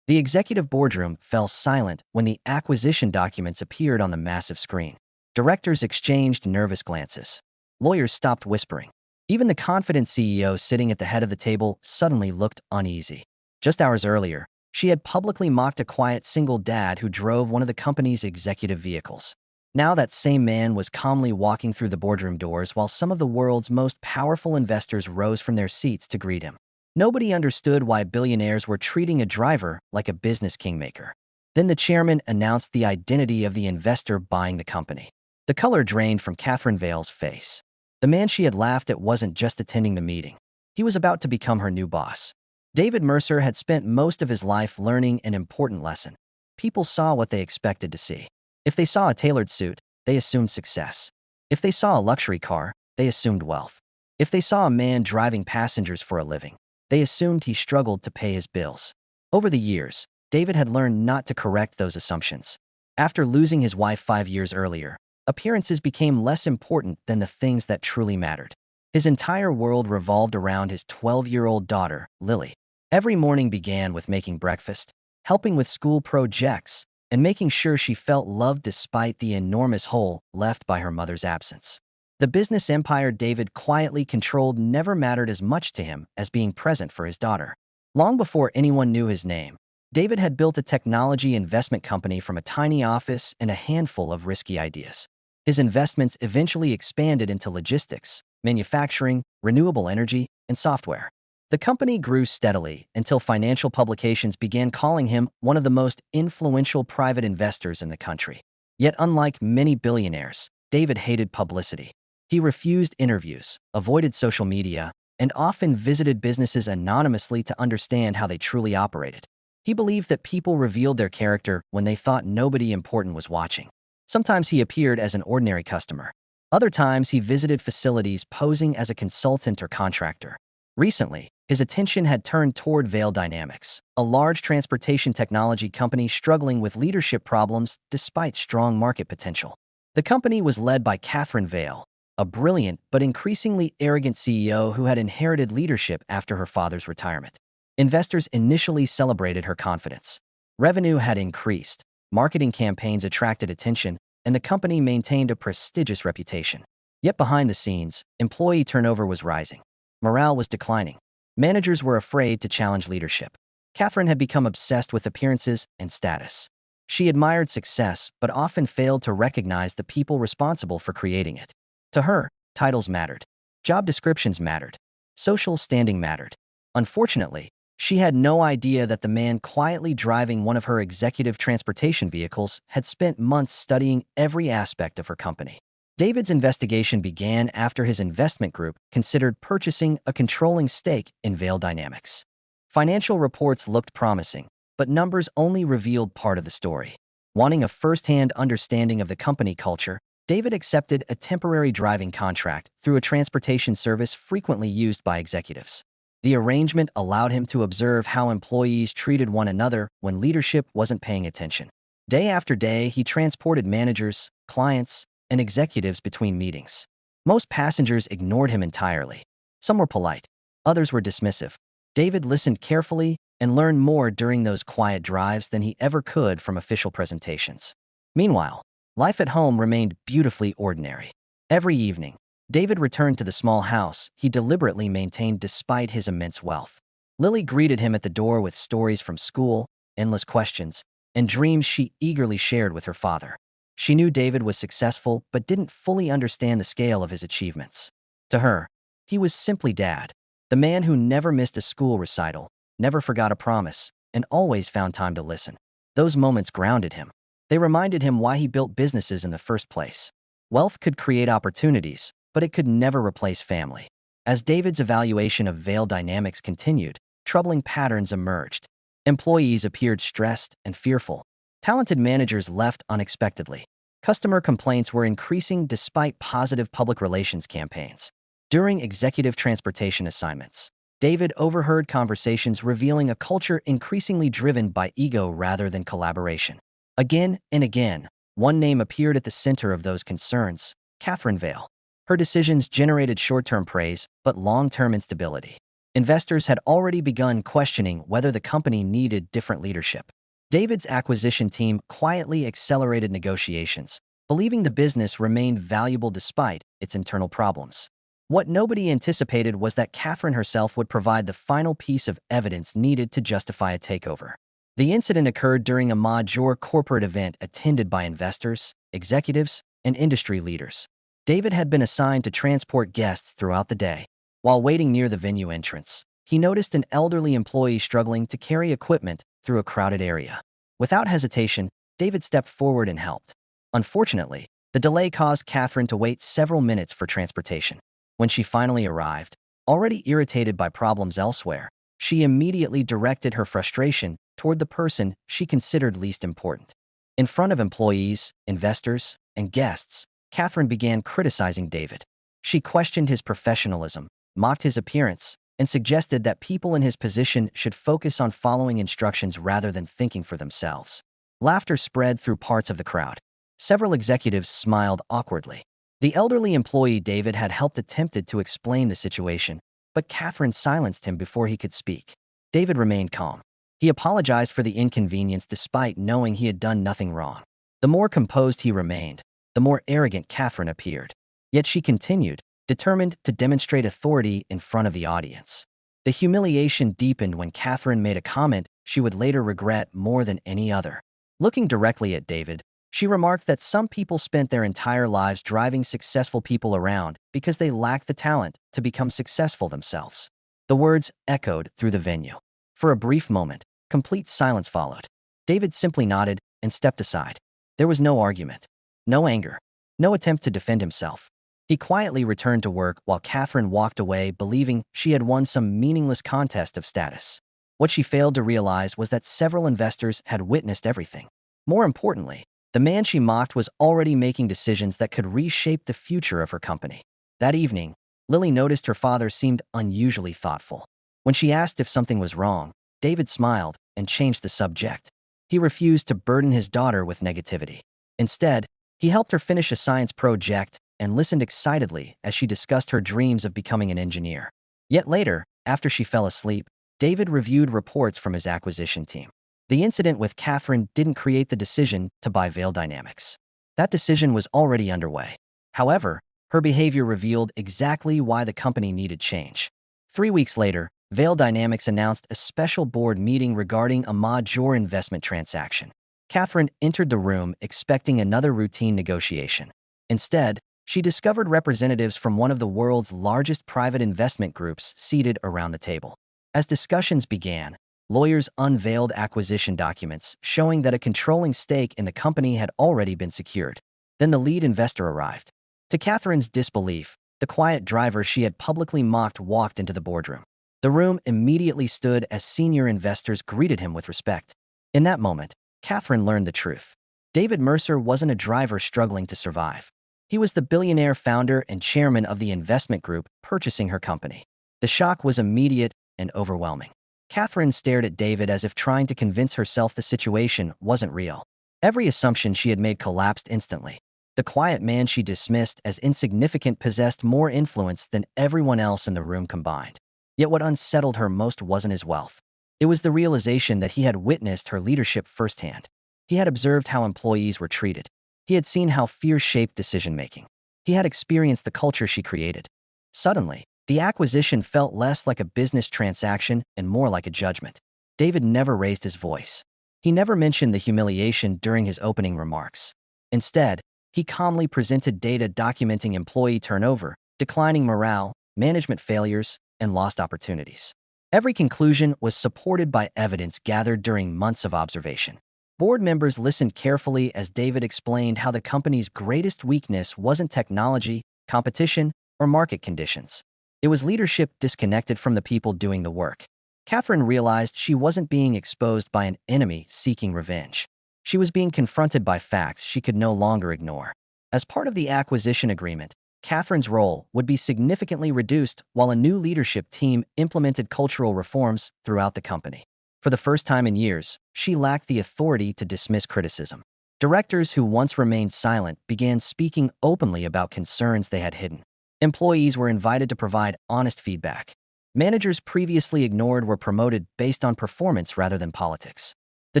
The executive boardroom fell silent when the acquisition documents appeared on the massive screen. Directors exchanged nervous glances. Lawyers stopped whispering. Even the confident CEO sitting at the head of the table suddenly looked uneasy. Just hours earlier, she had publicly mocked a quiet single dad who drove one of the company's executive vehicles. Now that same man was calmly walking through the boardroom doors while some of the world's most powerful investors rose from their seats to greet him. Nobody understood why billionaires were treating a driver like a business kingmaker. Then the chairman announced the identity of the investor buying the company. The color drained from Catherine Vale's face. The man she had laughed at wasn't just attending the meeting. He was about to become her new boss. David Mercer had spent most of his life learning an important lesson. People saw what they expected to see. If they saw a tailored suit, they assumed success. If they saw a luxury car, they assumed wealth. If they saw a man driving passengers for a living, they assumed he struggled to pay his bills. Over the years, David had learned not to correct those assumptions. After losing his wife 5 years earlier, appearances became less important than the things that truly mattered. His entire world revolved around his 12-year-old daughter, Lily. Every morning began with making breakfast, helping with school projects, and making sure she felt loved despite the enormous hole left by her mother's absence. The business empire David quietly controlled never mattered as much to him as being present for his daughter. Long before anyone knew his name, David had built a technology investment company from a tiny office and a handful of risky ideas. His investments eventually expanded into logistics, manufacturing, renewable energy, and software. The company grew steadily until financial publications began calling him one of the most influential private investors in the country. Yet unlike many billionaires, David hated publicity. He refused interviews, avoided social media, and often visited businesses anonymously to understand how they truly operated. He believed that people revealed their character when they thought nobody important was watching. Sometimes he appeared as an ordinary customer. Other times he visited facilities posing as a consultant or contractor. Recently, his attention had turned toward Vale Dynamics, a large transportation technology company struggling with leadership problems despite strong market potential. The company was led by Catherine Vale, a brilliant but increasingly arrogant CEO who had inherited leadership after her father's retirement. Investors initially celebrated her confidence. Revenue had increased, marketing campaigns attracted attention, and the company maintained a prestigious reputation. Yet behind the scenes, employee turnover was rising. Morale was declining. Managers were afraid to challenge leadership. Catherine had become obsessed with appearances and status. She admired success, but often failed to recognize the people responsible for creating it. To her, titles mattered. Job descriptions mattered. Social standing mattered. Unfortunately, she had no idea that the man quietly driving one of her executive transportation vehicles had spent months studying every aspect of her company. David's investigation began after his investment group considered purchasing a controlling stake in Vale Dynamics. Financial reports looked promising, but numbers only revealed part of the story. Wanting a first-hand understanding of the company culture, David accepted a temporary driving contract through a transportation service frequently used by executives. The arrangement allowed him to observe how employees treated one another when leadership wasn't paying attention. Day after day, he transported managers, clients, and executives between meetings. Most passengers ignored him entirely. Some were polite, others were dismissive. David listened carefully and learned more during those quiet drives than he ever could from official presentations. Meanwhile, life at home remained beautifully ordinary. Every evening, David returned to the small house he deliberately maintained despite his immense wealth. Lily greeted him at the door with stories from school, endless questions, and dreams she eagerly shared with her father. She knew David was successful but didn't fully understand the scale of his achievements. To her, he was simply Dad, the man who never missed a school recital, never forgot a promise, and always found time to listen. Those moments grounded him. They reminded him why he built businesses in the first place. Wealth could create opportunities, but it could never replace family. As David's evaluation of Vale Dynamics continued, troubling patterns emerged. Employees appeared stressed and fearful. Talented managers left unexpectedly. Customer complaints were increasing despite positive public relations campaigns. During executive transportation assignments, David overheard conversations revealing a culture increasingly driven by ego rather than collaboration. Again and again, one name appeared at the center of those concerns: Catherine Vale. Her decisions generated short-term praise, but long-term instability. Investors had already begun questioning whether the company needed different leadership. David's acquisition team quietly accelerated negotiations, believing the business remained valuable despite its internal problems. What nobody anticipated was that Catherine herself would provide the final piece of evidence needed to justify a takeover. The incident occurred during a major corporate event attended by investors, executives, and industry leaders. David had been assigned to transport guests throughout the day. While waiting near the venue entrance, he noticed an elderly employee struggling to carry equipment through a crowded area. Without hesitation, David stepped forward and helped. Unfortunately, the delay caused Catherine to wait several minutes for transportation. When she finally arrived, already irritated by problems elsewhere, she immediately directed her frustration toward the person she considered least important. In front of employees, investors, and guests, Catherine began criticizing David. She questioned his professionalism, mocked his appearance, and suggested that people in his position should focus on following instructions rather than thinking for themselves. Laughter spread through parts of the crowd. Several executives smiled awkwardly. The elderly employee David had helped attempted to explain the situation, but Catherine silenced him before he could speak. David remained calm. He apologized for the inconvenience despite knowing he had done nothing wrong. The more composed he remained, the more arrogant Catherine appeared. Yet she continued, determined to demonstrate authority in front of the audience. The humiliation deepened when Catherine made a comment she would later regret more than any other. Looking directly at David, she remarked that some people spent their entire lives driving successful people around because they lacked the talent to become successful themselves. The words echoed through the venue. For a brief moment, complete silence followed. David simply nodded and stepped aside. There was no argument, no anger, no attempt to defend himself. He quietly returned to work while Catherine walked away believing she had won some meaningless contest of status. What she failed to realize was that several investors had witnessed everything. More importantly, the man she mocked was already making decisions that could reshape the future of her company. That evening, Lily noticed her father seemed unusually thoughtful. When she asked if something was wrong, David smiled and changed the subject. He refused to burden his daughter with negativity. Instead, he helped her finish a science project and listened excitedly as she discussed her dreams of becoming an engineer. Yet later, after she fell asleep, David reviewed reports from his acquisition team. The incident with Catherine didn't create the decision to buy Vale Dynamics. That decision was already underway. However, her behavior revealed exactly why the company needed change. 3 weeks later, Vale Dynamics announced a special board meeting regarding a major investment transaction. Catherine entered the room expecting another routine negotiation. Instead, she discovered representatives from one of the world's largest private investment groups seated around the table. As discussions began, lawyers unveiled acquisition documents showing that a controlling stake in the company had already been secured. Then the lead investor arrived. To Catherine's disbelief, the quiet driver she had publicly mocked walked into the boardroom. The room immediately stood as senior investors greeted him with respect. In that moment, Catherine learned the truth. David Mercer wasn't a driver struggling to survive. He was the billionaire founder and chairman of the investment group purchasing her company. The shock was immediate and overwhelming. Catherine stared at David as if trying to convince herself the situation wasn't real. Every assumption she had made collapsed instantly. The quiet man she dismissed as insignificant possessed more influence than everyone else in the room combined. Yet what unsettled her most wasn't his wealth. It was the realization that he had witnessed her leadership firsthand. He had observed how employees were treated. He had seen how fear shaped decision-making. He had experienced the culture she created. Suddenly, the acquisition felt less like a business transaction and more like a judgment. David never raised his voice. He never mentioned the humiliation during his opening remarks. Instead, he calmly presented data documenting employee turnover, declining morale, management failures, and lost opportunities. Every conclusion was supported by evidence gathered during months of observation. Board members listened carefully as David explained how the company's greatest weakness wasn't technology, competition, or market conditions. It was leadership disconnected from the people doing the work. Catherine realized she wasn't being exposed by an enemy seeking revenge. She was being confronted by facts she could no longer ignore. As part of the acquisition agreement, Catherine's role would be significantly reduced while a new leadership team implemented cultural reforms throughout the company. For the first time in years, she lacked the authority to dismiss criticism. Directors who once remained silent began speaking openly about concerns they had hidden. Employees were invited to provide honest feedback. Managers previously ignored were promoted based on performance rather than politics. The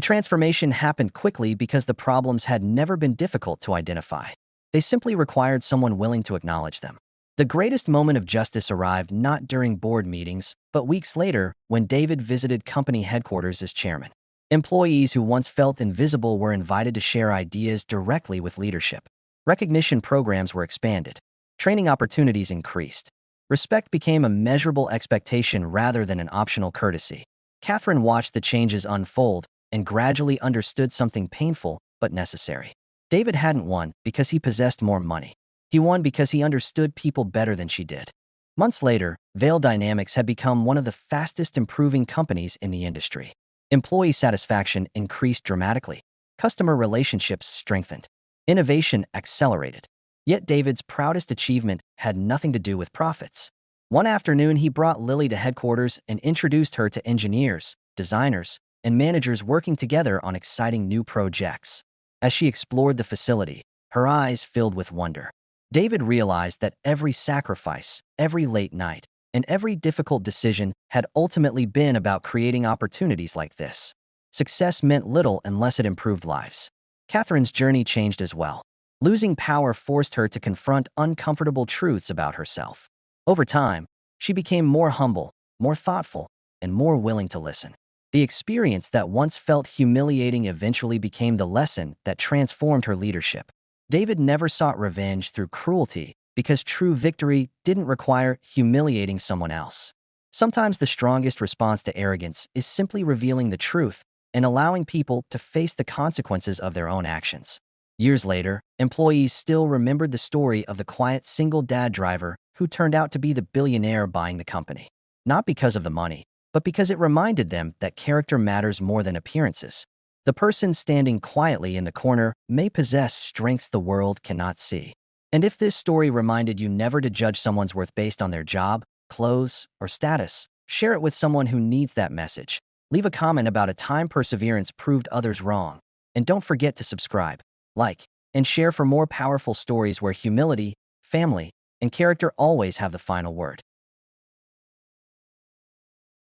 transformation happened quickly because the problems had never been difficult to identify. They simply required someone willing to acknowledge them. The greatest moment of justice arrived not during board meetings, but weeks later when David visited company headquarters as chairman. Employees who once felt invisible were invited to share ideas directly with leadership. Recognition programs were expanded. Training opportunities increased. Respect became a measurable expectation rather than an optional courtesy. Catherine watched the changes unfold and gradually understood something painful but necessary. David hadn't won because he possessed more money. He won because he understood people better than she did. Months later, Vale Dynamics had become one of the fastest improving companies in the industry. Employee satisfaction increased dramatically. Customer relationships strengthened. Innovation accelerated. Yet David's proudest achievement had nothing to do with profits. One afternoon, he brought Lily to headquarters and introduced her to engineers, designers, and managers working together on exciting new projects. As she explored the facility, her eyes filled with wonder. David realized that every sacrifice, every late night, and every difficult decision had ultimately been about creating opportunities like this. Success meant little unless it improved lives. Catherine's journey changed as well. Losing power forced her to confront uncomfortable truths about herself. Over time, she became more humble, more thoughtful, and more willing to listen. The experience that once felt humiliating eventually became the lesson that transformed her leadership. David never sought revenge through cruelty because true victory didn't require humiliating someone else. Sometimes the strongest response to arrogance is simply revealing the truth and allowing people to face the consequences of their own actions. Years later, employees still remembered the story of the quiet single dad driver who turned out to be the billionaire buying the company. Not because of the money, but because it reminded them that character matters more than appearances. The person standing quietly in the corner may possess strengths the world cannot see. And if this story reminded you never to judge someone's worth based on their job, clothes, or status, share it with someone who needs that message. Leave a comment about a time perseverance proved others wrong. And don't forget to subscribe, like, and share for more powerful stories where humility, family, and character always have the final word.